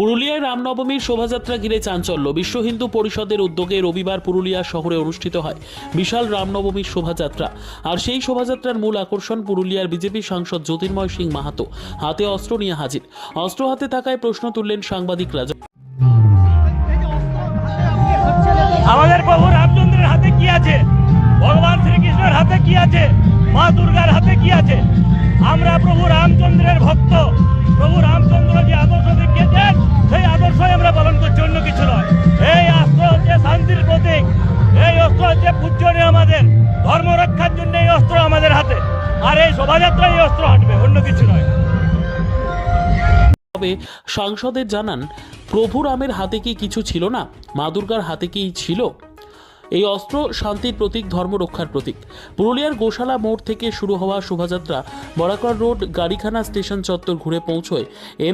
পুরুলিয়ায় রামনবমীর শোভাযাত্রা ঘিরে চাঞ্চল্য। বিশ্ব হিন্দু পরিষদের উদ্যোগে রবিবার পুরুলিয়া শহরে অনুষ্ঠিত হয় বিশাল রামনবমীর শোভাযাত্রা। আর সেই শোভাযাত্রার মূল আকর্ষণ পুরুলিয়ার বিজেপি সাংসদ জ্যোতির্ময় সিং মাহাতো হাতে অস্ত্র নিয়ে হাজির। অস্ত্র হাতে থাকায় প্রশ্ন তুললেন সাংবাদিকরা। আমাদের প্রভু রামচন্দ্রের হাতে কি আছে, ভগবান শ্রীকৃষ্ণের হাতে কি আছে, মা দুর্গার হাতে কি আছে? আমরা প্রভু রামচন্দ্রের ভক্ত। প্রভু রামচন্দ্র যে আদর্শ দেখিয়েছেন সেই আদর্শই আমরা পালন করছি, অন্য কিছু নয়। এই অস্ত্র হচ্ছে শান্তির প্রতীক, এই অস্ত্র হচ্ছে পূজনীয়, আমাদের ধর্ম রক্ষার জন্য এই অস্ত্র আমাদের হাতে। আর এই শোভাযাত্রায় এই অস্ত্র হাঁটবে, অন্য কিছু নয়। তবে সাংসদের জানান, প্রভু রামের হাতে কি কিছু ছিল না, মা দুর্গার হাতে কি ছিল? এই অস্ত্র শান্তির প্রতীক, ধর্ম রক্ষার প্রতীক। পুরুলিয়ার গোশালা মোড় থেকে শুরু হওয়া শোভাযাত্রা বরাকর রোড গাড়িখানা স্টেশন চত্বর ঘুরে পৌঁছয়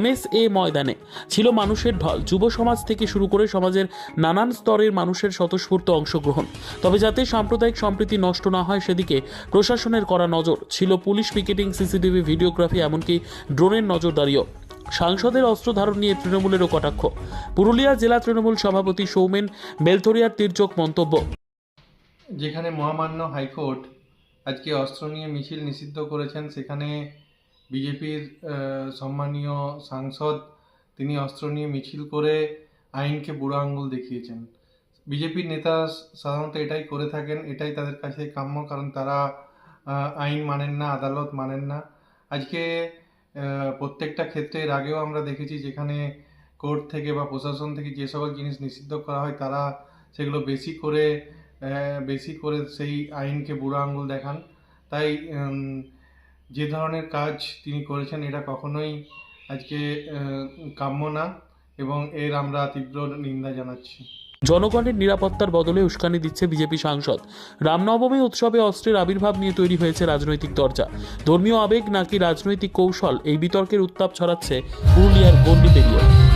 MSA ময়দানে। ছিল মানুষের ঢল, যুব সমাজ থেকে শুরু করে সমাজের নানান স্তরের মানুষের স্বতঃস্ফূর্ত অংশগ্রহণ। তবে যাতে সাম্প্রদায়িক সম্প্রীতি নষ্ট না হয় সেদিকে প্রশাসনের কড়া নজর ছিল। পুলিশ পিকেটিং, সিসিটিভি, ভিডিওগ্রাফি, এমনকি ড্রোনের নজরদারিও। সাংসদের অস্ত্র ধারণ নিয়ে তৃণমূলেরও কটাক্ষ। পুরুলিয়া জেলা তৃণমূল সভাপতি সৌমেন বেলথরিয়ার তির্যক মন্তব্য। যেখানে মহামান্য হাইকোর্ট আজকে অস্ত্র নিয়ে মিছিল নিষিদ্ধ করেছেন, সেখানে বিজেপির সম্মানীয় সাংসদ তিনি অস্ত্র নিয়ে মিছিল করে আইনকে বুড়ো আঙ্গুল দেখিয়েছেন। বিজেপির নেতা সাধারণত এটাই করে থাকেন, এটাই তাদের কাছে কাম্য, কারণ তারা আইন মানেন না, আদালত মানেন না। আজকে প্রত্যেকটা ক্ষেত্রে এর আগেও আমরা দেখেছি যেখানে কোর্ট থেকে বা প্রশাসন থেকে যে সকল জিনিস নিষিদ্ধ করা হয় তারা সেগুলো বেশি করে সেই আইনকে বুড়ো আঙ্গুল দেখান। তাই যে ধরনের কাজ তিনি করেছেন এটা কখনোই আজকে কাম্য না, এবং এর আমরা তীব্র নিন্দা জানাচ্ছি। জনগণের নিরাপত্তার বদলে উস্কানি দিচ্ছে বিজেপি সাংসদ। রামনবমী উৎসবে অস্ত্রের আবির্ভাব নিয়ে তৈরি হয়েছে রাজনৈতিক দরজা। ধর্মীয় আবেগ নাকি রাজনৈতিক কৌশল, এই বিতর্কের উত্তাপ ছড়াচ্ছে পুরুলিয়ার গণ্ডি পেরিয়ে।